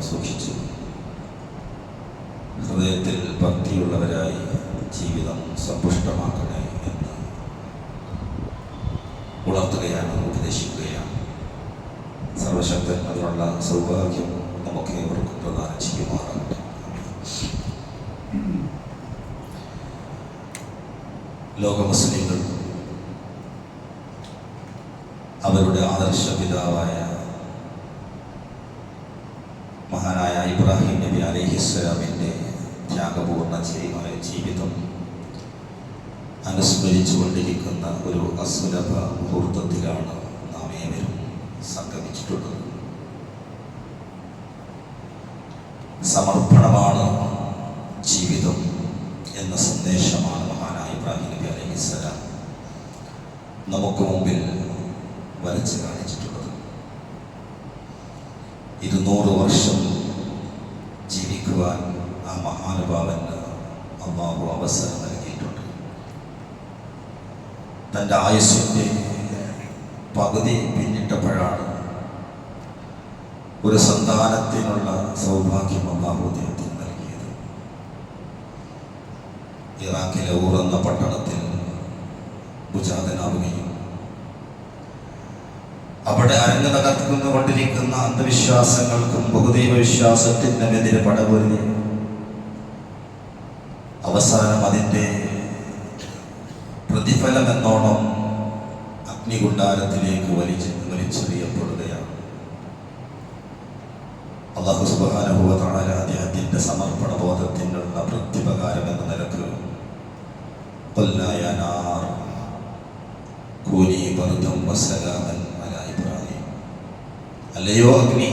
സൂക്ഷിച്ചു ഹൃദയത്തിൽ ഭക്തിയുള്ളവരായി ജീവിതം സമ്പുഷ്ടമാക്കണേ എന്ന് ഉണർത്തുകയാണ്, ഉപദേശിക്കുകയാണ്. സർവശക്തൻ അതിനുള്ള സൗഭാഗ്യം നമുക്ക് ഏവർക്കും പ്രദാനം ചെയ്യുമാറാകട്ടെ. ലോക മുസ്ലിങ്ങൾ അവരുടെ ആദർശ പിതാവായ മഹാനായ ഇബ്രാഹിം നബി അലൈഹിസ്സലാമിൻ്റെ ത്യാഗപൂർണ്ണ ജീവിതം അനുസ്മരിച്ചുകൊണ്ടിരിക്കുന്ന ഒരു അസുലഭ മുഹൂർത്തത്തിലാണ് നാം ഏവരും സംഗമിച്ചിട്ടുള്ളത്. സമർപ്പണമാണ് ജീവിതം എന്ന സന്ദേശമാണ് മഹാനായ ഇബ്രാഹിം നബി അലൈഹിസ്സലാം നമുക്ക് മുമ്പിൽ വരച്ച് കാണിച്ചിട്ടുള്ളത്. 200 വർഷം ജീവിക്കുവാൻ ആ മഹാനുഭാവന് അല്ലാഹു അവസരം നൽകിയിട്ടുണ്ട്. തൻ്റെ ആയുസ്സിൻ്റെ പകുതി പിന്നിട്ടപ്പോഴാണ് ഒരു സന്താനത്തിനുള്ള സൗഭാഗ്യം അല്ലാഹു അദ്ദേഹത്തിന് നൽകിയത്. ഇറാഖിലെ ഊർ എന്ന പട്ടണത്തിൽ ഭുജാതനാവുകയും അവിടെ അരങ്ങ് തകർന്നുകൊണ്ടിരിക്കുന്ന അന്ധവിശ്വാസങ്ങൾക്കും ബഹുദൈവ വിശ്വാസത്തിനെതിരെ പടപൊരുതി അവസാനം അതിൻ്റെ പ്രതിഫലം എന്നോണം അഗ്നികുണ്ഡാരത്തിലേക്ക് വലിച്ചെറിയപ്പെടുകയാണ്. അല്ലാഹു സുബ്ഹാനഹു വ തആല അദ്ദേഹത്തിൻ്റെ സമർപ്പണ ബോധത്തിനുള്ള പ്രത്യുപകാരം എന്ന നിലക്ക് ഖുൽനാ യാ നാർ കൂനി ബർദൻ വസലാമൻ അലാ ഇബ്രാഹിം, അല്ലയോ അഗ്നി,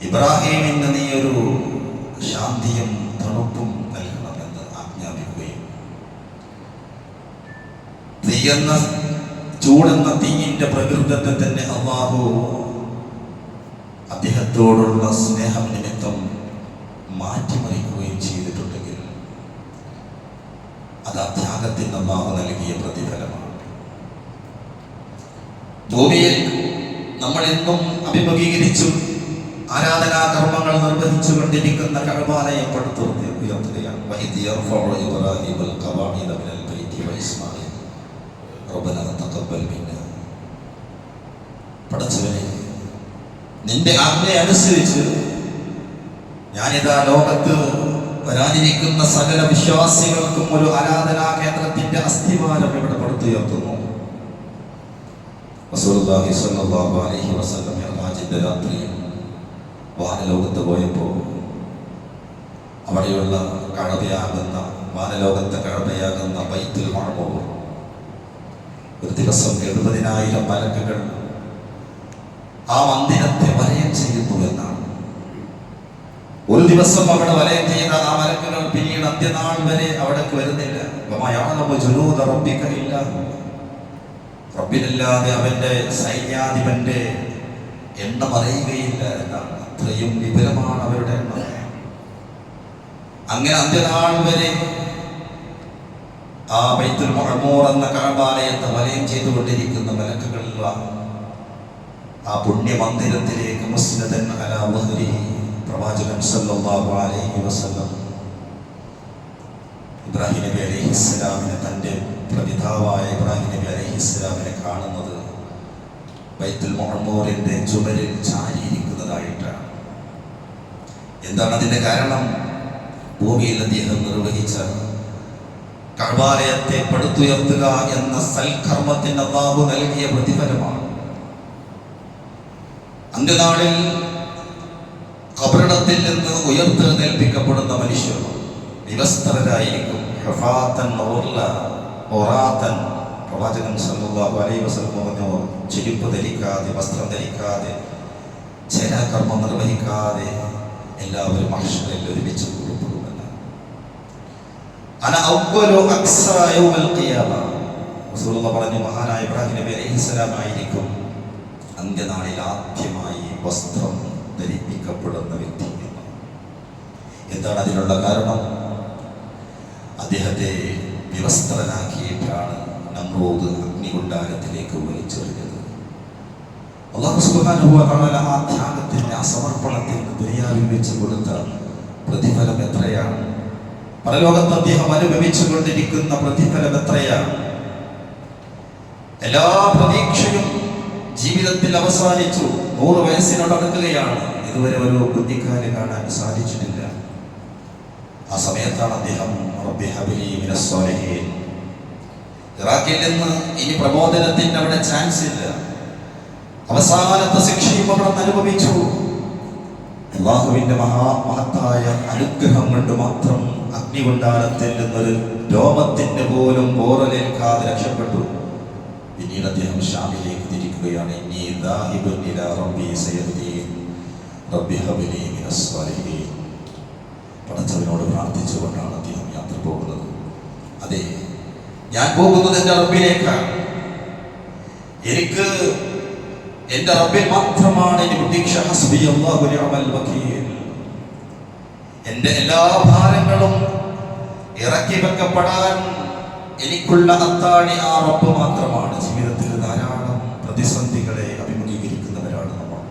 ഇബ്രാഹിമിന് നീ ഒരു ശാന്തിയും തണുപ്പും നൽകണമെന്ന് ആജ്ഞാപിക്കുകയും ചൂടെന്ന തീയിൻ്റെ പ്രകൃതത്തെ തന്നെ അല്ലാഹു അദ്ദേഹത്തോടുള്ള സ്നേഹം നിമിത്തം മാറ്റിമറിക്കുകയും ചെയ്തിട്ടുണ്ടെങ്കിൽ അത് ആ ത്യാഗത്തിന് അല്ലാഹു നൽകിയ പ്രതിഫലമാണ്. ഭൂമിയിൽ നമ്മൾ എന്നും അഭിമുഖീകരിച്ചും ആരാധനാ കർമ്മങ്ങൾ നിർവഹിച്ചു കൊണ്ടിരിക്കുന്ന കഅബയെ പടുത്തുയർത്തുകയാണ്. പടച്ചവനെ, നിന്റെ ആജ്ഞ അനുസരിച്ച് ഞാനിതാ ലോകത്ത് വരാനിരിക്കുന്ന സകല വിശ്വാസികൾക്കും ഒരു ആരാധനാ കേന്ദ്രത്തിന്റെ അസ്ഥിവാരം ഇവിടെ പടുത്തുയർത്തുന്നു. റസൂലുള്ളാഹി സ്വല്ലല്ലാഹു അലൈഹി വസല്ലം മിഅ്റാജിന്റെ രാത്രിയിൽ വാനലോകത്ത് പോയപ്പോൾ അവിടെയുള്ള കഅബയാകുന്ന വാനലോകത്തെ കഅബയാകുന്ന ബൈത്തുൽ മഅമൂർ ഒരു ദിവസം 70,000 മലക്കുകൾ ആ മന്ദിരത്തെ വലയം ചെയ്യുന്നു എന്നാണ്. ഒരു ദിവസം അവിടെ വലയം ചെയ്ത ആ മലക്കുകൾ പിന്നീട് അന്ത്യനാൾ വരെ അവിടേക്ക് വരുന്നില്ല. റബ്ബിനല്ലാതെ അവന്റെ സൈന്യാധിപന്റെ എണ്ണം അറിയുകയില്ല എന്നാണ്. അത്രയും വിപുലമാണ് അവരുടെ എണ്ണം. അങ്ങനെ അന്ത്യനാൾ വരെ ആ ബൈത്തുൽ മഅമൂർ എന്ന കഅബാലയത്തെ വലയം ചെയ്തുകൊണ്ടിരിക്കുന്ന മലക്കുകളുള്ള ആ പുണ്യമന്ദിരത്തിലേക്ക് മുസ്നദൻ അലാ വഹ്രിഹി പ്രവാചകൻ സല്ലല്ലാഹു അലൈഹി വസല്ലം ഇബ്രാഹിം നബി അലൈഹിസ്സലാമിനെ, തൻ്റെ പ്രപിതാവായ ഇബ്രാഹിം നബി അലൈഹിസ്സലാമിനെ കാണുന്നത് ബൈത്തുൽ മഅമൂറിന്റെ ചുമരിൽ ചാരിയിരിക്കുന്നതായിട്ടാണ്. എന്താണ് അതിൻ്റെ കാരണം? ഭൂമിയിൽ അദ്ദേഹം നിർവഹിച്ച കഅബാലയത്തെ പടുത്തുയർത്തുക എന്ന സൽക്കർമ്മത്തിന് അല്ലാഹു നൽകിയ പ്രതിഫലമാണ്. അന്ത്യനാളിൽ ഖബറിടത്തിൽ നിന്ന് ഉയർത്തെഴുന്നേൽപ്പിക്കപ്പെടുന്ന മനുഷ്യർ വിവസ്ത്രരായിരിക്കും. പ്രവാചകൻ സല്ലല്ലാഹു അലൈഹി വസല്ലം പറഞ്ഞു, ചെരുപ്പ് ധരിക്കാതെ, വസ്ത്രം ധരിക്കാതെ, ചരാകർമ്മം നിർവഹിക്കാതെ എല്ലാവരും മഹ്ശറിൽ ഒരുമിച്ച് കൂടപ്പെടുമെന്ന്. പറഞ്ഞു, മഹാനായ ഇബ്രാഹിം നബി അലൈഹിസ്സലാം ആയിരിക്കും അന്ത്യനാളിൽ ആദ്യമായി വസ്ത്രം ധരിപ്പിക്കപ്പെടുന്ന വ്യക്തി. എന്താണ് അതിനുള്ള കാരണം? അദ്ദേഹത്തെ വിവസ്ത്രനാക്കിയിട്ടാണ് നമ്രൂദ് അഗ്നികുണ്ഡാരത്തിലേക്ക് വലിച്ചെറിഞ്ഞത്. അല്ലാഹു സുബ്ഹാനഹു വ തആല ആ ത്യാഗത്തിന്, ആ സമർപ്പണത്തിന് ദുനിയാവിൽ വെച്ച് കൊടുത്ത പ്രതിഫലം എത്രയാണ്? പരലോകത്ത് അദ്ദേഹം അനുഭവിച്ചു കൊണ്ടിരിക്കുന്ന പ്രതിഫലം എത്രയാണ്? എല്ലാ പ്രതീക്ഷയും ജീവിതത്തിൽ അവസാനിച്ചു. 100 വയസ്സിനോടടുക്കുകയാണ്. ഇതുവരെ ഒരു കുഞ്ഞിക്കാല് കാണാൻ സാധിച്ചിട്ടില്ല. ആ സമയത്താണ് അദ്ദേഹം റബ്ബി ഹബ്ലി മിനസ് സ്വാലിഹീൻ. ഇറാഖിൽ നിന്ന് ഇനി പ്രബോധനത്തിന് അവിടെ ചാൻസ് ഇല്ല. അവസാനത്തെ ശിക്ഷയും അവിടെ അനുഭവിച്ചു. അല്ലാഹുവിന്റെ മഹത്തായ അനുഗ്രഹം കൊണ്ട് മാത്രം അഗ്നികുണ്ഡാരത്തിൽ നിന്നൊരു രോമത്തിന് പോലും പോറലേൽക്കാതെ രക്ഷപ്പെട്ടു. പിന്നീട് അദ്ദേഹം ഷാമിലേക്ക് തിരിക്കുകയാണ്. ഇന്നീ ദാഹിബുൻ ഇലാ റബ്ബി സയഹ്ദീൻ റബ്ബി ഹബ്ലി മിനസ് സ്വാലിഹീൻ. പടച്ചവനോട് പ്രാർത്ഥിച്ചുകൊണ്ടാണ് അദ്ദേഹം യാത്ര പോകുന്നത്. അതെ, ഞാൻ പോകുന്നത് എൻ്റെ റബ്ബിലേക്കാണ്. എനിക്ക് എൻ്റെ റബ്ബിൽ മാത്രമാണ് എനിക്ക് പ്രതീക്ഷ. ഹസ്ബി അല്ലാഹു നിഅമൽ വകീൽ. എൻ്റെ എല്ലാ ഭാരങ്ങളും ഇറക്കി വെക്കപ്പെടാൻ എനിക്കുള്ള അത്താണി ആ റബ്ബ് മാത്രമാണ്. ജീവിതത്തിൽ ധാരാളം പ്രതിസന്ധികളെ അഭിമുഖീകരിക്കുന്നവരാണ് നമ്മൾ.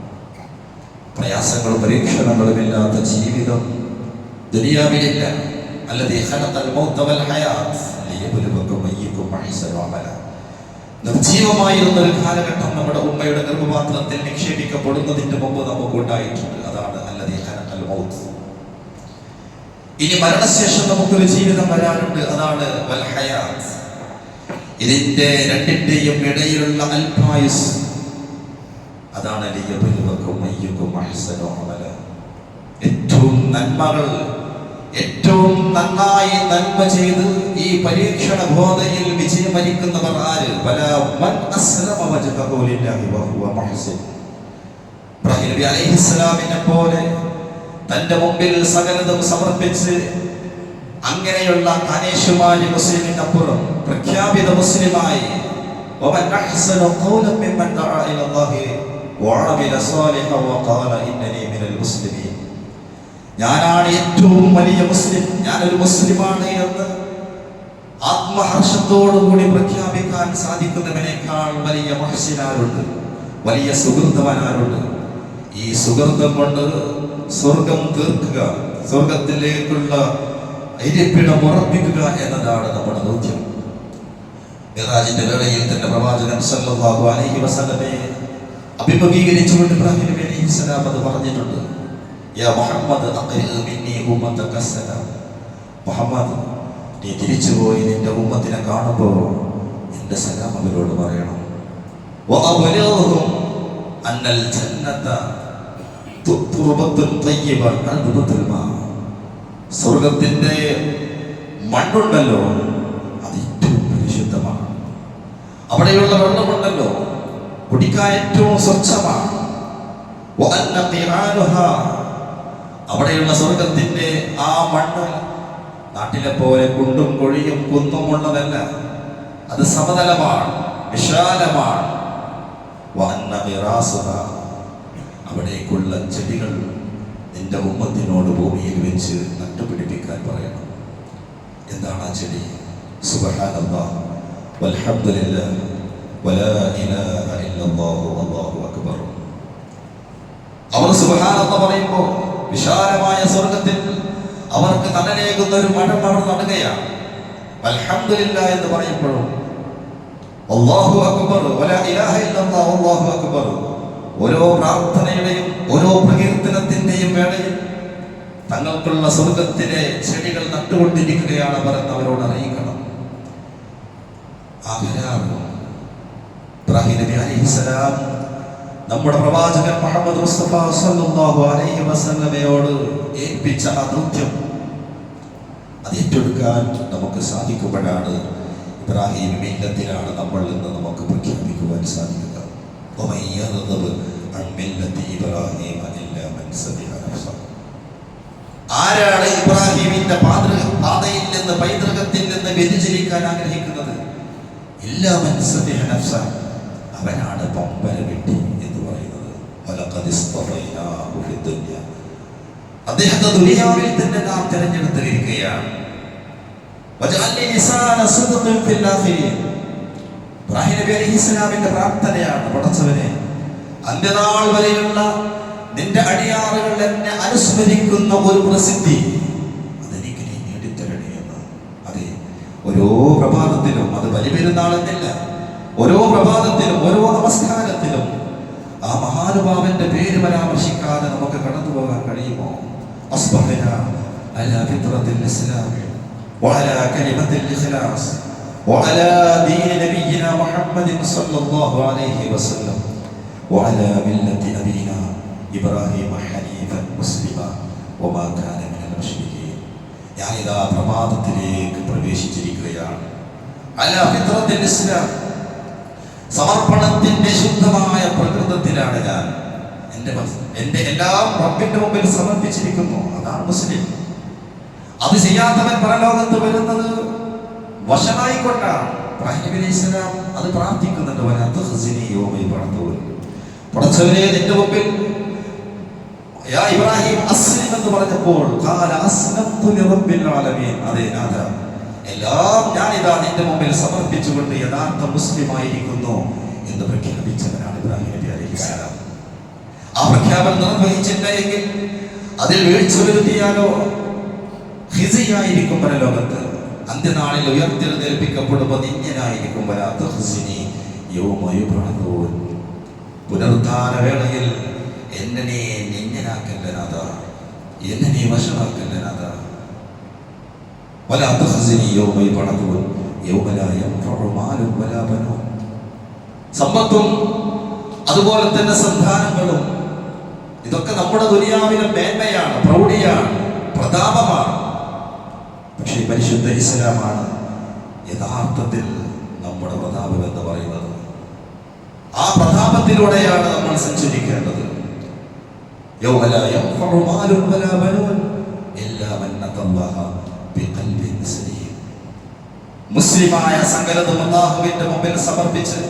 പ്രയാസങ്ങളും പരീക്ഷണങ്ങളും ഇല്ലാത്ത ജീവിതം ദുനിയാവിലില്ല. അല്ലദീ ഖലഖൽ മൗത വൽ ഹയാത്ത് ലിയബ്ലുവക്കും അയ്യുക്കും അഹ്സനു അമല. നിർജീവമായിരുന്ന ഒരു കാലഘട്ടം നമ്മുടെ ഉമ്മയുടെ ഗർഭപാത്രത്തിൽ നിക്ഷേപിക്കപ്പെടുന്നതിന് മുമ്പ് നമുക്ക് ഉണ്ടായിട്ടുണ്ട്. അതാണ് അല്ലദീ ഖലഖൽ മൗത്. ഇനി മരണശേഷം നമുക്കൊരു ജീവിതം വരാനുണ്ട്. അതാണ് വൽ ഹയാത്ത്. ഇതിന്റെ രണ്ടിന്റെയും ഇടയിലുള്ള അൽപായുസ്, അതാണ് ലിയബ്ലുവക്കും അയ്യുക്കും അഹ്സനു അമല. ഏറ്റവും നന്മകൾ, ഏറ്റവും നന്നായി നന്മ ചെയ്ത് ഈ പരീക്ഷണ ബോധയിൽ വിജയം വരിക്കുന്നവർ ആര്? ഇബ്രാഹിം നബി അലൈഹിസ്സലാമിനെ പോലെ തന്റെ മുമ്പിൽ സകലതും സമർപ്പിച്ച് അങ്ങനെയുള്ള അനേഷുമാരി മുസ്ലിമിനപ്പുറം പ്രഖ്യാപിത മുസ്ലിമായി ഞാനാണ് ഏറ്റവും വലിയ മുസ്ലിം, ഞാനൊരു മുസ്ലിമാണ് എന്ന് ആത്മഹർഷത്തോടുകൂടി പ്രഖ്യാപിക്കാൻ സാധിക്കുന്നവനേക്കാൾ വലിയ മുഹ്സിനാരുണ്ട്, വലിയ സുഹൃത്തവനാരുണ്ട്. ഈ സുഹൃത്തം കൊണ്ട് സ്വർഗം തീർക്കുക, സ്വർഗത്തിലേക്കുള്ള ഇരിപ്പിടം ഉറപ്പിക്കുക എന്നതാണ് നമ്മുടെ ദൗത്യം. മിറാജിന്റെ വേളയിൽ തന്നെ പ്രവാചകൻ സല്ലല്ലാഹു അലൈഹി വസല്ലമയെ അഭിമുഖീകരിച്ചുകൊണ്ട് ഇബ്രാഹിം നബി അലൈഹിസ്സലാം അത് പറഞ്ഞിട്ടുണ്ട്. യാ മുഹമ്മദ് അഖ്രിൽ മിന്നി ഉമ്മതക സലാം. മുഹമ്മദ്, നീ തിരിച്ചുപോയി നിന്റെ ഉമ്മത്തിനെ കാണുമ്പോൾ എന്റെ സലാം അവരോട് പറയണം. വഅബ്ലിഗ്ഹും അന്നൽ ജന്നത തുർബത്തുൻ തയ്യിബ അൻബത്തുൽ മാ. സ്വർഗ്ഗത്തിന്റെ മണ്ണുണ്ടല്ലോ, അത് ഏറ്റവും പരിശുദ്ധമാണ്. അവിടെയുള്ള വെള്ളമുണ്ടല്ലോ, കുടിക്കാൻ ഏറ്റവും സ്വച്ഛമാണ്. വഅന്ന ഖിആനുഹാ, അവിടെയുള്ള സ്വർഗത്തിന്റെ ആ മണ്ണ് നാട്ടിലെ പോലെ കുണ്ടും കൊഴിയും കുന്നും ഉള്ളതല്ല, അത് സമതലമാണ്, വിശാലമാണ്. വഅന്ന ഖിറാസുഹാ, അവിടേക്കുള്ള ചെടികൾ നിന്റെ ഉമ്മത്തിനോട് ഭൂമിയിൽ വെച്ച് നട്ടുപിടിപ്പിക്കാൻ പറയണം. എന്താണ് ആ ചെടി? സുബ്ഹാനല്ലാഹ് വൽഹംദുലില്ലാഹ് വലാ ഇലാഹ ഇല്ലല്ലാഹു വല്ലാഹു അക്ബർ. അവർ സുബ്ഹാനല്ലാഹ് പറയുമ്പോൾ വിശാലമായ സ്വർഗത്തിൽ അവർക്ക് തണലേകുന്ന ഒരു മരം അവർ നടുകയാണ്. അൽഹംദുലില്ലാഹ് എന്ന് പറയുമ്പോഴും അല്ലാഹു അക്ബർ വലാ ഇലാഹ ഇല്ലല്ലാഹു വല്ലാഹു അക്ബർ. ഓരോ പ്രാർത്ഥനയുടെയും ഓരോ പ്രകീർത്തനത്തിന്റെയും വേളയിൽ തങ്ങൾക്കുള്ള സ്വർഗത്തിലെ ചെടികൾ നട്ടുകൊണ്ടിരിക്കുകയാണ് അവർ എന്ന് അവരോട് അറിയിക്കണം. ഇബ്രാഹിം നബി അലൈഹിസ്സലാം നമ്മുടെ പ്രവാചകൻ മുഹമ്മദ് മുസ്തഫ സല്ലല്ലാഹു അലൈഹി വസല്ലമയോട് ഏൽപ്പിച്ച ആ ദൗത്യം അത് ഏറ്റെടുക്കാൻ നമുക്ക് സാധിക്കുമ്പോഴാണ് ഇബ്രാഹിം മില്ലത്തിലാണ് നമ്മൾ എന്ന് നമുക്ക് പ്രഖ്യാപിക്കുവാൻ സാധിക്കുക. ആരാണ് ഇബ്രാഹിമിന്റെ പാതയിൽ നിന്ന്, പൈതൃകത്തിൽ നിന്ന് വ്യതിചലിക്കാൻ ആഗ്രഹിക്കുന്നത്? ഇല്ലാ മൻ സദിഹ നഫ്സ, അവനാണ് പമ്പര വെട്ടി എന്ന് പറയുന്നത്. അദ്ദേഹത്തെ ദുനിയാവിൽ തന്നെ നാം തിരഞ്ഞെടുത്തിരിക്കുകയാണ്. ഇബ്രാഹിം നബി അലൈഹിസ്സലാമിന്റെ പ്രാർത്ഥനയാണ്, പടച്ചവനെ അന്ത്യനാൾ വരെയുള്ള നിന്റെ അടിയാറുകൾ എന്നെ അനുസ്മരിക്കുന്ന ഒരു പ്രസിദ്ധി അതെനിക്ക് നീ നേടിത്തരണേ എന്ന്. അതെ, ഓരോ പ്രഭാതത്തിലും, അത് ബലിപെരുന്നാളെന്നില്ല, ഓരോ പ്രഭാതത്തിലും ഓരോ നമസ്കാരത്തിലും ആ മഹാനുഭാവന്റെ പേര് പരാമർശിക്കാതെ നമുക്ക് കടന്നു പോകാൻ കഴിയുമോ? അസ്ബഹ്നാ അലാ ഫിത്രത്തിൽ ഇസ്ലാം വഅലാ കലിമത്തിൽ ഇഖ്ലാസ് വഅലാ ദീൻ നബിയിനാ മുഹമ്മദിൻ സ്വല്ലല്ലാഹു അലൈഹി വസല്ലം വഅലാ മില്ലത്തി അബീനാ ഇബ്രാഹിം ഹനീഫൻ മുസ്ലിമാ വമാ കാന മിനൽ മുശ്രികീൻ. ഞാനിതാ പ്രഭാതത്തിലേക്ക് പ്രവേശിച്ചിരിക്കുകയാണ്. അലാ ഫിത്രത്തിൽ ഇസ്ലാം, സമർപ്പണത്തിന്റെ ശുദ്ധമായ പ്രകൃതത്തിലാണ് ഞാൻ. എന്റെ എല്ലാം റബ്ബിന്റെ മുമ്പിൽ സമർപ്പിച്ചിരിക്കുന്നു. അതാണ് മുസ്ലിം. അത് ചെയ്യാത്തവൻ പരലോകത്ത് വരുന്നത് വശമായിക്കൊണ്ടാണ്. ഇബ്രാഹിം നബി അലൈഹി സ്വലാം അത് പ്രാർത്ഥിക്കുന്നുണ്ട്. പടച്ചവനെ, നിന്റെ മുമ്പിൽ യാ ഇബ്രാഹിം അസ്ലിം എന്ന് പറഞ്ഞപ്പോൾ ഖാല അസ്ലംതു ലിറബ്ബിൽ ആലമീൻ. അതേ നാഥ, എല്ലാം ഞാനിതാ നിന്റെ മുമ്പിൽ സമർപ്പിച്ചുകൊണ്ട് യഥാർത്ഥ മുസ്ലിമായിരിക്കുന്നു എന്ന് പ്രഖ്യാപിച്ചവനാണ് ഇബ്രാഹിം നബി അലൈഹിസ്സലാം. ആ പ്രഖ്യാപനം നിർവഹിച്ചില്ലെങ്കിൽ അതിൽ വീഴ്ച വരുത്തിയാലോ ഖിസിയായിരിക്കും പരലോകത്ത്. അന്ത്യനാളിൽ ഉയർത്തെഴുന്നേൽപ്പിക്കപ്പെടുമ്പോൾ നിന്യനായിരിക്കും. വലാ തഖ്സിനി യൗമ യുബ്അഥൂൻ. പുനരുദ്ധാന വേളയിൽ എന്നെ നീ നിന്യനാക്കല്ല നാഥ, എന്നെ നീ വശമാക്കല്ല നാഥ. വലാ തഖ്സിനി യൗമ യുബ്അഥൂൻ യൗമ ലാ യൻഫഉ മാലുൻ വലാ ബനൂൻ. സമ്പത്തും അതുപോലെ തന്നെ സന്താനങ്ങളും, ഇതൊക്കെ നമ്മുടെ ദുനിയാവിലെ മേന്മയാണ്, പ്രൗഢിയാണ്, പ്രതാപമാണ്. പക്ഷേ പരിശുദ്ധ ഇസ്ലാമാണ് യഥാർത്ഥത്തിൽ നമ്മുടെ പ്രതാപം എന്ന് പറയുന്നത്. ആ പ്രതാപത്തിലൂടെയാണ് നമ്മൾ സഞ്ചരിക്കേണ്ടത്. യൗമ ലാ യൻഫഉ മാലുൻ വലാ ബനൂൻ ഇല്ലാ മൻ അത്തല്ലാഹ ബിഖൽബിൻ സലീം. മുസ്ലിമായ സകലതും അല്ലാഹുവിന്റെ മുമ്പിൽ സമർപ്പിച്ച്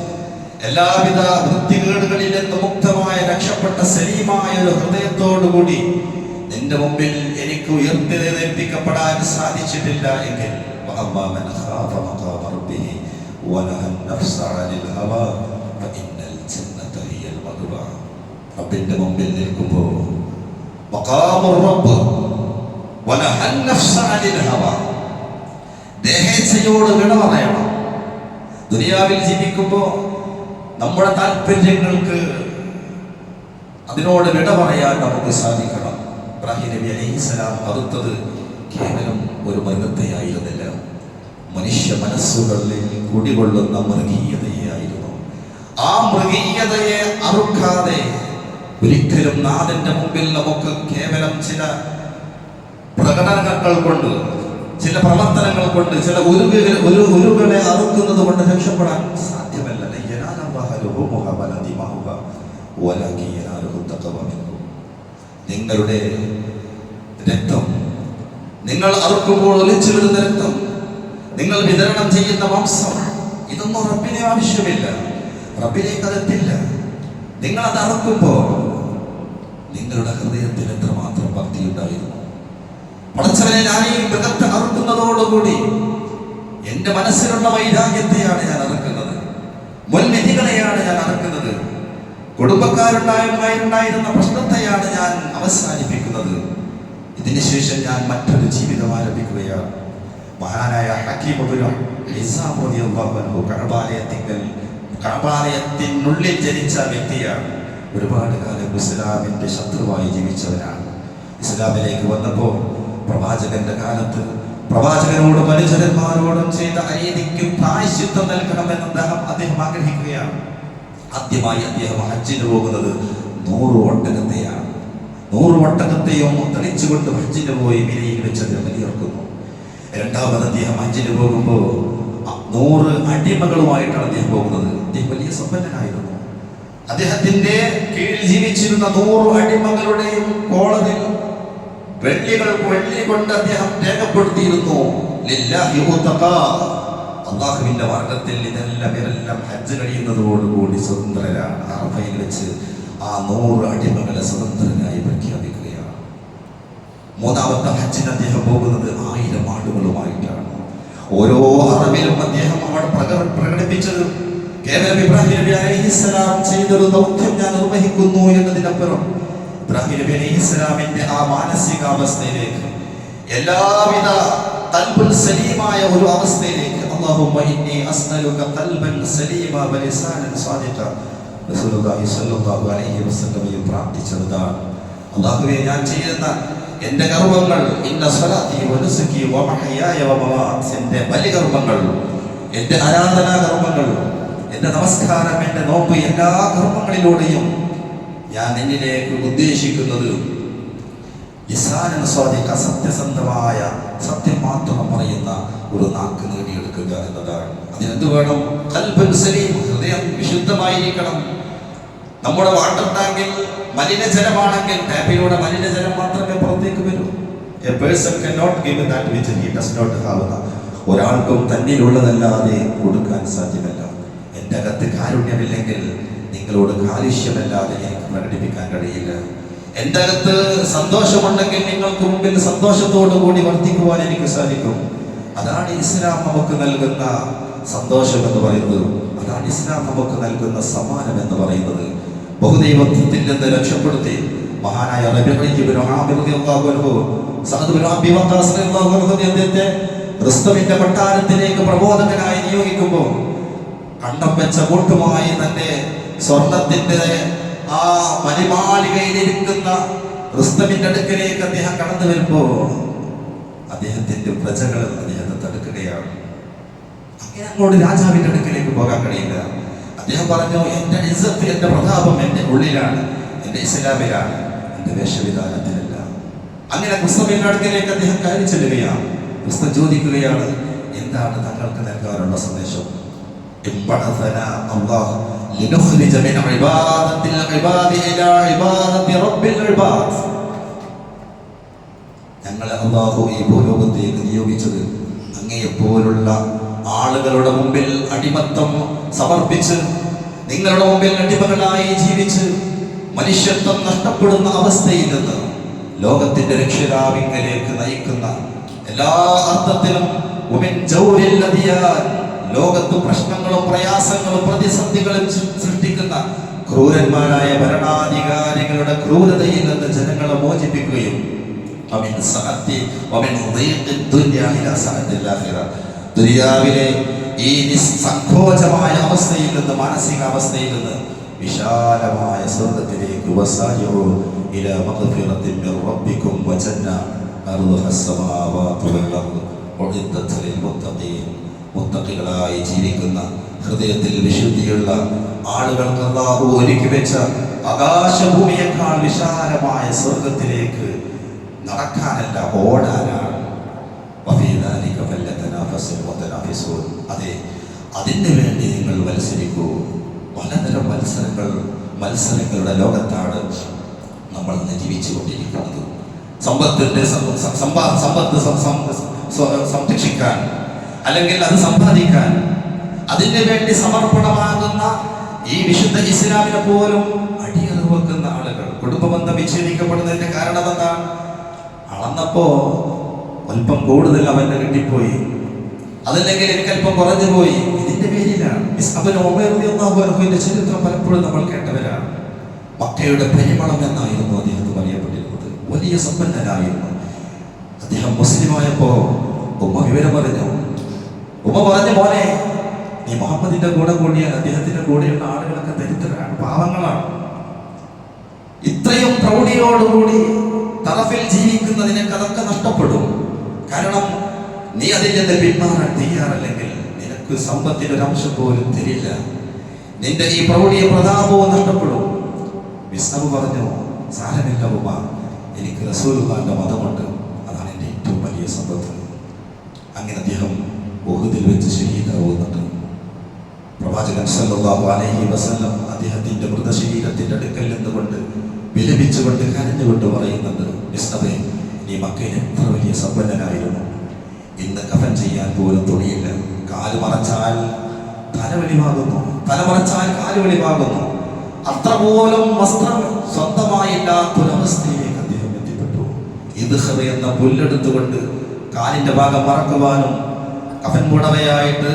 എല്ലാവിധ വൃത്തികേടുകളിൽ നിന്ന് മുക്തമായ രക്ഷപ്പെട്ട സലീമായ ഒരു ഹൃദയത്തോടുകൂടി നിന്റെ മുമ്പിൽ എനിക്ക് ഉയർത്തെഴുന്നേൽപ്പിക്കപ്പെടാൻ സാധിച്ചിട്ടില്ല എങ്കിൽ റബ്ബിന്റെ മുമ്പിൽ നിൽക്കുമ്പോൾ ദേഹേച്ഛയോട് വിട പറയണം. ദുനിയാവിൽ ജീവിക്കുമ്പോൾ നമ്മുടെ താല്പര്യങ്ങൾക്ക് അതിനോട് വിട പറയാൻ നമുക്ക് സാധിക്കണം. ഇബ്രാഹിം നബി അലൈഹിസ്സലാം അറുത്തത് കേവലം ഒരു മൃഗത്തെയായിരുന്നില്ല, മനുഷ്യ മനസ്സുകളിൽ കുടികൊള്ളുന്ന മൃഗീയതയായിരുന്നു. ആ മൃഗീയതയെ അറുക്കാതെ ഒരിക്കലും നാഥന്റെ മുമ്പിൽ നമുക്ക് കേവലം ചില പ്രകടനങ്ങൾ കൊണ്ട്, ചില പ്രവർത്തനങ്ങൾ കൊണ്ട്, ചില ഉരുകളെ അറുക്കുന്നത് കൊണ്ട് രക്ഷപ്പെടാൻ സാധ്യമല്ല. നിങ്ങളുടെ രക്തം, നിങ്ങൾ അറുക്കുമ്പോൾ ഒലിച്ചു വരുന്ന രക്തം, നിങ്ങൾ വിതരണം ചെയ്യുന്ന മാംസം, ഇതൊന്നും റബ്ബിനെ ആവശ്യമില്ല, റബ്ബിലേക്ക് അതെത്തില്ല. നിങ്ങൾ അത് അറുക്കുമ്പോൾ നിങ്ങളുടെ ഹൃദയത്തിൽ എത്രമാത്രം ഭക്തി ഉണ്ടായിരുന്നു. പടച്ചവനെ, ഞാൻ ഈ മൃഗത്തെ അറുക്കുന്നതോടുകൂടി എന്റെ മനസ്സിലുള്ള വൈരാഗ്യത്തെയാണ് ഞാൻ അറുക്കുന്നത്, മുൻവിധികളെയാണ് ഞാൻ അറുക്കുന്നത്, കുടുംബക്കാരുണ്ടായിരുന്ന പ്രശ്നത്തെയാണ് ഞാൻ അവസാനിപ്പിക്കുന്നത്. ഇതിനുശേഷം ഞാൻ മറ്റൊരു ജീവിതം ആരംഭിക്കുകയാണ്. മഹാനായ ഹക്കീം ഇബ്നു ഹിസാം റളിയല്ലാഹു അൻഹു കഅബാലയത്തിനുള്ളിൽ ജനിച്ച വ്യക്തിയാണ്. ഒരുപാട് കാലം ഇസ്ലാമിന്റെ ശത്രുവായി ജീവിച്ചവനാണ്. ഇസ്ലാമിലേക്ക് വന്നപ്പോൾ പ്രവാചകന്റെ കാലത്ത് പ്രവാചകനോടും പരിചരന്മാരോടും ചെയ്ത അനീതിക്ക് പ്രായശ്ചിത്തം നൽകണമെന്ന് അദ്ദേഹം ആഗ്രഹിക്കുകയാണ്. ആദ്യമായി അദ്ദേഹം ഹജ്ജിന് പോകുന്നത് 100 ഒട്ടകത്തെയാണ്. 100 ഒട്ടകത്തെയും തെളിച്ചുകൊണ്ട് ഹജ്ജിന് പോയി മിനയിൽ വെച്ച് അദ്ദേഹം ബലിയർക്കുന്നു. രണ്ടാമത് അദ്ദേഹം ഹജ്ജിന് പോകുമ്പോൾ 100 അടിമകളുമായിട്ടാണ് അദ്ദേഹം പോകുന്നത്. അദ്ദേഹം വലിയ സമ്പന്നനായിരുന്നു. അദ്ദേഹത്തിന്റെ കീഴിൽ ജീവിച്ചിരുന്ന 100 അടിമകളുടെയും കോളത്തിൽ വെള്ളി കൊണ്ട് അദ്ദേഹം രേഖപ്പെടുത്തിയിരുന്നു, അള്ളാഹുവിന്റെ മാർഗത്തിൽ ഇവരെല്ലാം ഹജ്ജ് കഴിയുന്നതോടുകൂടി സ്വതന്ത്രരാണ്. അറഫയിൽ വെച്ച് ആ 100 അടിമകളെ സ്വതന്ത്രരായി പ്രഖ്യാപിക്കുകയാണ്. മൂന്നാമത്തെ ഹജ്ജിന് അദ്ദേഹം പോകുന്നത് 1000 ആടുകളുമായിട്ടാണ്. ഓരോ അറബിലും അദ്ദേഹം അവിടെ പ്രകടിപ്പിച്ചത് കേവലം ഇബ്രാഹിം നബി അലൈഹിസ്സലാം ചെയ്തൊരു ദൗത്യം ഞാൻ നിർവഹിക്കുന്നു എന്നതിനപ്പുറം ഇബ്രാഹിം നബി അലൈഹിസ്സലാമിന്റെ ആ മാനസികാവസ്ഥയിലേക്ക്, എല്ലാവിധ ഖൽബുൽ സലീമായ ഒരു അവസ്ഥയിലേക്ക്, അല്ലാഹുമ്മ ഇന്നി അസ്അലുക ഖൽബൻ സലീമ വ ലിസാനൻ സാദിഖ, റസൂലുള്ളാഹി സ്വല്ലല്ലാഹു അലൈഹി വസല്ലം പ്രാർത്ഥിച്ചതാണ്. അല്ലാഹുവേ, ഞാൻ ചെയ്യുന്ന എന്റെ കർമ്മങ്ങൾ, ഇന്ന സ്വലാത്തി വ നുസുകി വ മഹയായ വ മമാത്, എന്റെ ബലികർമ്മങ്ങൾ, എന്റെ ആരാധനാ കർമ്മങ്ങൾ, എന്റെ നമസ്കാരം, എന്റെ നോമ്പ്, എല്ലാ കർമ്മങ്ങളിലൂടെയും ഞാൻ എന്നിലേക്ക് ഉദ്ദേശിക്കുന്നത് ലിസാനൻ സ്വാദിഖ, സത്യസന്ധമായ സത്യം മാത്രം പറയുന്ന ഒരു നാക്ക് നേടിയെടുക്കുക എന്നതാണ്. അതിനെന്ത് വേണം? ഖൽബുൻ സലീം, ഹൃദയം വിശുദ്ധമായിരിക്കണം. നമ്മുടെ വാട്ടർ ടാങ്കിൽ മലിനജലമാണെങ്കിൽ ടാപ്പിലൂടെ മലിനജലം മാത്രമേ പുറത്തേക്ക് വരൂ. A person cannot give that which he does not have. ഒരാൾക്കും തന്നിലുള്ളതല്ലാതെ കൊടുക്കാൻ സാധ്യമല്ല. എൻ്റെ അകത്ത് കാരുണ്യമില്ലെങ്കിൽ നിങ്ങളോട് കാലുഷ്യമല്ലാതെ എനിക്ക് പ്രകടിപ്പിക്കാൻ കഴിയില്ല. എൻ്റെ അകത്ത് സന്തോഷമുണ്ടെങ്കിൽ നിങ്ങൾക്ക് മുമ്പിൽ സന്തോഷത്തോടു കൂടി വർദ്ധിക്കുവാൻ എനിക്ക് സാധിക്കും. അതാണ് ഇസ്ലാം നമുക്ക് നൽകുന്ന സന്തോഷം എന്ന് പറയുന്നത്. അതാണ് ഇസ്ലാം നമുക്ക് നൽകുന്ന സമ്മാനം എന്ന് പറയുന്നത്. ബഹുദൈവത്വത്തിൽ നിന്ന് രക്ഷപ്പെടുത്തി മഹാനായ റിസ്തമിന്റെ കൊട്ടാരത്തിലേക്ക് പ്രബോധകനായി നിയോഗിക്കുമ്പോൾ കണ്ടം വെച്ച കൂട്ടുമായി തന്റെ സ്വർണത്തിന്റെ ആ മണിമാളികയിലിരിക്കുന്ന റിസ്തമിന്റെ അടുക്കലേക്ക് അദ്ദേഹം കടന്നു വരുമ്പോ അദ്ദേഹത്തിന്റെ പ്രജകൾ അദ്ദേഹത്തെ തടുക്കുകയാണ്. അങ്ങനെ അങ്ങോട്ട് രാജാവിന്റെ അടുക്കലേക്ക് പോകാൻ കഴിയില്ല. അദ്ദേഹം പറഞ്ഞു, എന്റെ ഇസ്സത്ത്, എന്റെ പ്രതാപം എന്റെ ഉള്ളിലാണ്, എന്റെ ഇസ്ലാമിലാണ്, എന്റെ വേഷവിധാനത്തിലല്ല. അങ്ങനെ ക്രിസ്തുവിന്റെ അടുക്കലേക്ക് അദ്ദേഹം കയറി ചെല്ലുകയാണ്. ക്രിസ്തു ചോദിക്കുകയാണ്, എന്താണ് തങ്ങൾക്ക് നൽകാനുള്ള സന്ദേശം? ഞങ്ങളെ അല്ലാഹു ഈ ഭൂലോകത്തേക്ക് നിയോഗിച്ചത് അങ്ങയെപ്പോലുള്ള ആളുകളുടെ മുമ്പിൽ അടിമത്തം സമർപ്പിച്ച്, നിങ്ങളുടെ മുമ്പിൽ അടിമകളായി ജീവിച്ച് മനുഷ്യത്വം നഷ്ടപ്പെടുന്ന അവസ്ഥയിൽ നിന്ന് ലോകത്തിന്റെ രക്ഷിതാവിങ്കലേക്ക് നയിക്കുന്ന, എല്ലാ അർത്ഥത്തിലും ലോകത്ത് പ്രശ്നങ്ങളും പ്രയാസങ്ങളും പ്രതിസന്ധികളും സൃഷ്ടിക്കുന്ന ക്രൂരന്മാരായ ഭരണാധികാരികളുടെ ക്രൂരതയിൽ നിന്ന് ജനങ്ങളെ മോചിപ്പിക്കുകയും ദുനിയാവിലെ ഈ നിസ്സങ്കോചമായ അവസ്ഥയിൽ നിന്ന്, മാനസികാവസ്ഥയിൽ നിന്ന് വിശാലമായ സ്വർഗ്ഗത്തിലേക്ക് മുത്തഖികളായി ജീവിക്കുന്ന, ഹൃദയത്തിൽ വിശുദ്ധിയുള്ള ആളുകൾക്ക് അല്ലാഹു ഒരുക്കി വെച്ച ആകാശഭൂമിയേക്കാൾ വിശാലമായ സ്വർഗ്ഗത്തിലേക്ക് നടക്കാനല്ല, ഓടാനാണ്. അതെ, അതിന് വേണ്ടി നിങ്ങൾ മത്സരിക്കൂ. പലതരം മത്സരങ്ങളുടെ ലോകത്താണ് നമ്മൾ ജീവിച്ചു കൊണ്ടിരിക്കുന്നത്. സമ്പത്ത് സംരക്ഷിക്കാൻ, അല്ലെങ്കിൽ അത് സമ്പാദിക്കാൻ, അതിന് വേണ്ടി സമർപ്പണമാകുന്ന ഈ വിശുദ്ധ ഇസ്ലാമിനെ പോലും അടിയറവ് വെക്കുന്ന ആളുകൾ. കുടുംബബന്ധം വിച്ഛേദിക്കപ്പെടുന്നതിന്റെ കാരണം എന്താണ്? അളന്നപ്പോ അല്പം കൂടുതൽ അവന്റെ കിട്ടിപ്പോയി, അതല്ലെങ്കിൽ എനിക്ക് അല്പം കുറഞ്ഞു പോയി. ഇതിന്റെ പേരിലാണ് ഉമറിന്റെ ചരിത്രം പലപ്പോഴും നമ്മൾ കേട്ടവരാണ്. മക്കയുടെ പരിമളം എന്നായിരുന്നു അദ്ദേഹത്തിന് അറിയപ്പെട്ടിരുന്നത്. വലിയ സമ്പന്നനായിരുന്നു അദ്ദേഹം. മുസ്ലിമായപ്പോ ഉമ്മ വിവരം പറഞ്ഞു. ഉമ്മ പറഞ്ഞു, മോനെ, നീ മുഹമ്മദിന്റെ കൂടെ കൂടിയാൽ അദ്ദേഹത്തിന്റെ കൂടെയുള്ള ആളുകളൊക്കെ ദരിദ്രരാണ്, പാവങ്ങളാണ്. ഇത്രയും പ്രൗഢിയോടുകൂടി തറഫിൽ ജീവിക്കുന്നതിനൊക്കെ അതൊക്കെ നഷ്ടപ്പെടും. കാരണം നീ അതിൽ നിന്ന് പിന്മാറാൻ തയ്യാറല്ലെങ്കിൽ നിനക്ക് സമ്പത്തിന്റെ ഒരു അംശം പോലും തരില്ല. നിന്റെ ഈ പ്രൗഢിയ പ്രതാപവും നഷ്ടപ്പെടും. വിസ്നവ് പറഞ്ഞു, സാരമില്ല ഉമ്മ, എനിക്ക് റസൂലുള്ളാഹിന്റെ മതമുണ്ട്, അതാണ് എൻ്റെ ഏറ്റവും വലിയ സമ്പത്ത്. അങ്ങനെ അദ്ദേഹം ഉഹുദിൽ വെച്ച് ശഹീദാവുന്നുണ്ട്. പ്രവാചകൻ സല്ലല്ലാഹു അലൈഹി വസല്ലം അദ്ദേഹത്തിന്റെ മൃതശരീരത്തിന്റെ അടുക്കൽ നിന്നുകൊണ്ട് വിലപിച്ചുകൊണ്ട് കരഞ്ഞുകൊണ്ട് പറയുന്നുണ്ട്, വിസ്നവേ, നീ മക്കയിൽ എത്ര വലിയ സമ്പന്നനായിരുന്നു, ഇന്ന് കഫൻ ചെയ്യാൻ പോലും തുണിയില്ല. കാല് മറച്ചാൽ തല വെളിവാകുന്നു, തല മറച്ചാൽ കാല് വെളിവാകുന്നു. അത്ര പോലും വസ്ത്രം സ്വന്തമായില്ലാത്തൊരവസ്ഥയിലേക്ക് അദ്ദേഹം എത്തിപ്പെട്ടു. ഇദ്ഖർ എന്ന പുല്ലെടുത്തുകൊണ്ട് കാലിന്റെ ഭാഗം മറക്കുവാനും കഫൻ പുടവയായിട്ട്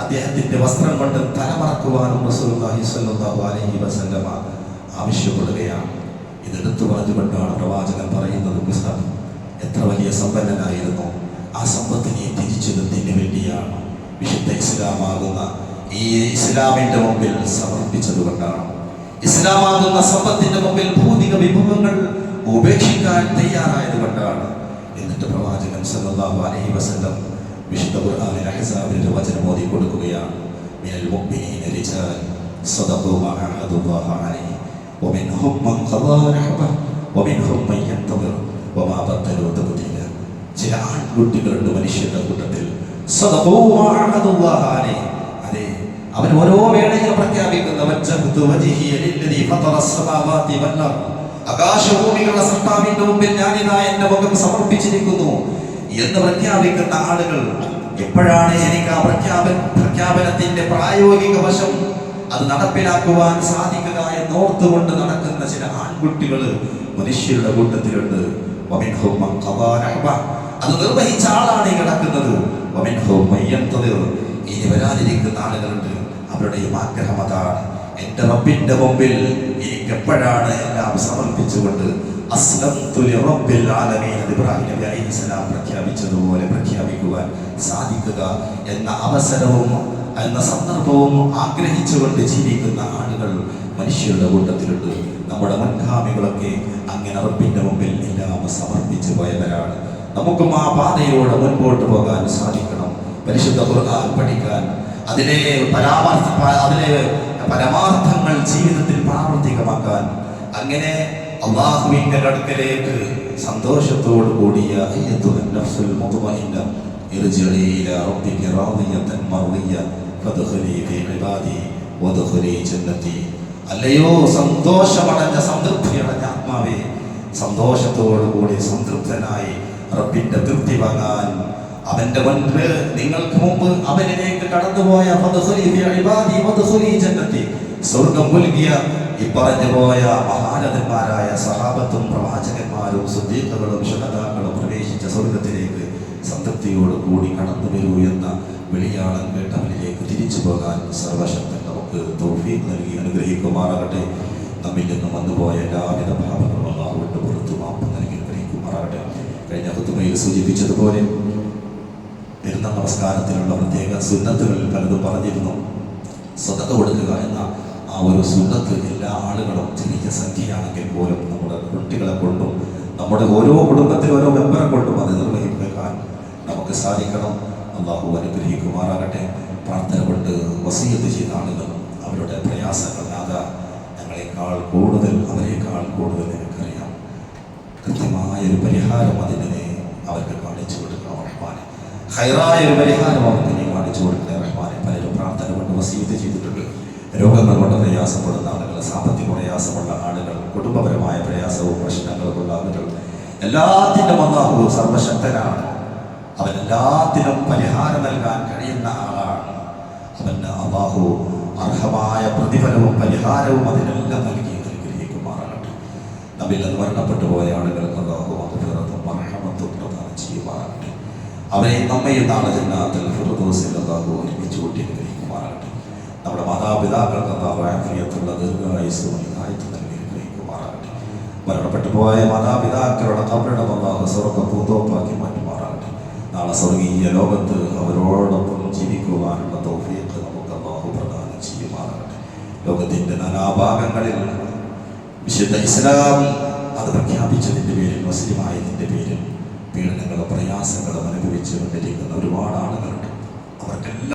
അദ്ദേഹത്തിന്റെ വസ്ത്രം കൊണ്ട് തലമറക്കുവാനും റസൂലുള്ളാഹി സ്വല്ലല്ലാഹു അലൈഹി വസല്ലമ ആവശ്യപ്പെടുകയാണ്. ഇതെടുത്തു പറഞ്ഞുകൊണ്ടാണ് പ്രവാചകൻ പറയുന്നത്, മുസ്തഫ എത്ര വലിയ സമ്പന്നനായിരുന്നു, ആ സമ്പത്തിനെ തിരിച്ചെടുത്തിന് വേണ്ടിയാണ് വിശുദ്ധ ഇസ്ലാമാകുന്ന ഈ ഇസ്ലാമിന്റെ മുമ്പിൽ സമർപ്പിച്ചതുകൊണ്ടാണ്. ഇസ്ലാമാകുന്ന സമ്പത്തിന്റെ മുമ്പിൽ ഭൗതിക വിഭവങ്ങൾ ഉപേക്ഷിക്കാൻ തയ്യാറായതുകൊണ്ടാണ്. എന്നിട്ട് പ്രവാചകൻ സല്ലല്ലാഹു അലൈഹി വസല്ലം വിശുദ്ധ ഖുർആനിൽ അഹ്സാബിന്റെ വചനം ഓതി കൊടുക്കുകയാണ്. മിനൽ മുഅ്മിനീന റിജാൽ സദഖൂ മാ അഹദുല്ലാഹി അലൈഹി വമിൻഹും മൻ ഖദാ നഹബഹു വമിൻഹും മൻ യന്തദിർ വമാ ബദലൂ തബ്ദീല. ചില ആൺകുട്ടികളുടെ മനുഷ്യരുടെ കൂട്ടത്തിൽ സദഖൂ മാ അഹദുല്ലാഹി അലൈഹി, അതെ, അവർ ഓരോ വേളയിൽ പ്രഖ്യാപിക്കുന്ന വജ്ജഹ്തു വജ്ഹിയ ലില്ലദീ ഫതറസ് സമാവാതി വൽ അർദ്, ആകാശഭൂമികളുടെ സൃഷ്ടാവിന്റെ മുമ്പിൽ ഞാനിതാ എന്റെ മുഖം സമർപ്പിച്ചിരിക്കുന്നു എന്ന് പ്രഖ്യാപിക്കുന്ന ആളുകൾ എപ്പോഴാണ് എനിക്ക് ആ പ്രഖ്യാപനത്തിന്റെ പ്രായോഗിക വശം അത് നടപ്പിലാക്കുവാൻ സാധിക്കുക എന്നോർത്തുകൊണ്ട് നടക്കുന്ന ചില ആൺകുട്ടികൾ മനുഷ്യരുടെ കൂട്ടത്തിലുണ്ട്. അത് നിർവഹിച്ച ആളാണ് ഈ കിടക്കുന്നത്. ഇനി വരാനിരിക്കുന്ന ആളുകളുണ്ട്, അവരുടെയും ആഗ്രഹം അതാണ്. എന്റെ റബ്ബിന്റെ മുമ്പിൽ എനിക്ക് എപ്പോഴാണ് എല്ലാം സമർപ്പിച്ചുകൊണ്ട് അസ്ലംതു ലിറബ്ബിൽ ആലമീൻ ഇബ്രാഹിം നബി അലൈഹിസ്സലാം പ്രഖ്യാപിച്ചതുപോലെ പ്രഖ്യാപിക്കുവാൻ സാധിക്കുക എന്ന അവസരവും എന്ന സന്ദർഭവും ആഗ്രഹിച്ചുകൊണ്ട് ജീവിക്കുന്ന ആളുകൾ മനുഷ്യരുടെ കൂട്ടത്തിലുണ്ട്. നമ്മുടെ മുൻഗാമികളൊക്കെ അങ്ങനെ റബ്ബിന്റെ മുമ്പിൽ എല്ലാം സമർപ്പിച്ചു പോയവരാണ്. നമുക്കും ആ പാതയിലൂടെ മുൻപോട്ട് പോകാൻ സാധിക്കണം. പരിശുദ്ധ ഖുർആൻ പഠിക്കാൻ, അതിലെ പരമാർത്ഥങ്ങൾ ജീവിതത്തിൽ പ്രാവർത്തികമാക്കാൻ, അങ്ങനെ അല്ലാഹുവിന്റെ അടുക്കലേക്ക് സന്തോഷത്തോട് കൂടിയ നഫ്സുൽ മുത്മഇന്ന ഇർജിഇ ഇലാ റബ്ബിക റാദിയതൻ മർദിയ ഫദ്ഖുലി ഫീ ഇബാദി വദ്ഖുലി ജന്നതി. അല്ലയോ സന്തോഷമടഞ്ഞ സംതൃപ്തിയടഞ്ഞ ആത്മാവേ, സന്തോഷത്തോടു കൂടി സംതൃപ്തനായി റബ്ബിന്റെ തൃപ്തി വാങ്ങാൻ അവന്റെ മുൻപ് നിങ്ങൾക്ക് മുമ്പ് അവനിലേക്ക് കടന്നുപോയ സ്വർഗം പുൽകിയ ഈ പറഞ്ഞു പോയ മഹാരഥന്മാരായ സഹാബത്തും പ്രവാചകന്മാരും സുദ്ദീഖുകളും ശുഹദാക്കളും പ്രവേശിച്ച സ്വർഗത്തിലേക്ക് സംതൃപ്തിയോട് കൂടി കടന്നു വരൂ എന്ന വിളിയാളം കേട്ടവനിലേക്ക് തിരിച്ചു പോകാൻ സർവശക്തൻ നമുക്ക് തൗഫീഖ് നൽകി അനുഗ്രഹിക്കുമാറാകട്ടെ. നമ്മിൽ നിന്നും വന്നുപോയ എല്ലാവിധ ഭാവങ്ങളും അല്ലാഹുവിന്റെ പുറത്തു മാപ്പ് നൽകി അനുഗ്രഹിക്കുമാറാകട്ടെ. കഴിഞ്ഞ ഖുതുബയിൽ സൂചിപ്പിച്ചതുപോലെ പെരുന്നാൾ നമസ്കാരത്തിലുള്ള പ്രത്യേക സുന്നത്തുകളിൽ പലതും പറഞ്ഞിരുന്നു. സ്വതക്ക കൊടുക്കുക എന്ന ആ ഒരു സുന്നത്ത് എല്ലാ ആളുകളും ചെറിയ സംഖ്യയാണെങ്കിൽ പോലും നമ്മുടെ കുട്ടികളെ കൊണ്ടും നമ്മുടെ ഓരോ കുടുംബത്തിലെ ഓരോ മെമ്പറെ കൊണ്ടും അത് നിർവഹിക്കാൻ നമുക്ക് സാധിക്കണം. അല്ലാഹു അനുഗ്രഹിക്കുമാറാകട്ടെ. പ്രാർത്ഥന കൊണ്ട് വസിയത്ത് ചെയ്ത ആളുകൾ അവരുടെ പ്രയാസങ്ങൾ ഞങ്ങളെക്കാൾ കൂടുതൽ അവരെക്കാൾ കൂടുതൽ എനിക്കറിയാം. കൃത്യമായ ഒരു പരിഹാരം അതിനെ അവർക്ക് കാണിച്ചു കൊടുക്കണം റഹ്മാനെ. ഹൈറായ ഒരു പരിഹാരം അവർക്ക് നീ കാണിച്ചു കൊടുക്കണം റഹ്മാനെ. പലരും പ്രാർത്ഥന കൊണ്ട് വസിയത്ത് ചെയ്തിട്ടുണ്ട്. രോഗങ്ങൾ കൊണ്ട് പ്രയാസപ്പെടുന്ന ആളുകൾ, സാമ്പത്തിക പ്രയാസമുള്ള ആളുകൾ, കുടുംബപരമായ പ്രയാസവും പ്രശ്നങ്ങളുമുള്ള ആളുകൾ, എല്ലാത്തിനും അല്ലാഹു സർവശക്തനാണ്. അവൻ എല്ലാത്തിനും പരിഹാരം നൽകാൻ കഴിയുന്ന ആളാണ്. അവന് അല്ലാഹു അർഹമായ പ്രതിഫലവും പരിഹാരവും അതിനെല്ലാം നൽകി അനുഗ്രഹിക്കുമാറാകട്ടെ. നമ്മിൽ നിന്ന് മരണപ്പെട്ടു പോയ ആളുകൾക്ക് അല്ലാഹു മഗ്ഫിറത്തും മർഹമത്തും പ്രദാനം ചെയ്യുമാറാകട്ടെ. അവരെ നമ്മയും നാളെ ജന്നാത്തുൽ ഫിർദൗസിൽ അല്ലാഹു ഒരുമിച്ച് കൂട്ടി അനുഗ്രഹിക്കുമാറാകട്ടെ. നമ്മുടെ മാതാപിതാക്കൾക്ക് അല്ലാഹു ആഫിയത്തുള്ള ദീർഘായുസ്സും ഹിദായത്തും നൽകി അനുഗ്രഹിക്കുമാറാകട്ടെ. മരണപ്പെട്ടു പോയ മാതാപിതാക്കളുടെ ഖബറിടം അല്ലാഹു സ്വർഗ്ഗ പൂന്തോപ്പാക്കി മാറ്റുമാറാകട്ടെ. നാളെ സ്വർഗീയ ലോകത്ത് അവരോടൊപ്പം ജീവിക്കുവാനുള്ള തൗഫീഖ് നമുക്ക് അല്ലാഹു പ്രദാനം ചെയ്യുമാറാകട്ടെ. ലോകത്തിന്റെ നാനാഭാഗങ്ങളിൽ വിശുദ്ധ ഇസ്ലാം അത് പ്രഖ്യാപിച്ചതിൻ്റെ പേരിൽ, മുസ്ലിമായതിൻ്റെ പേരിൽ പീഡനങ്ങളും പ്രയാസങ്ങളും അനുഭവിച്ചു കൊണ്ടിരിക്കുന്ന ഒരുപാട് ആളുകളുണ്ട്. അവർക്കെല്ലാം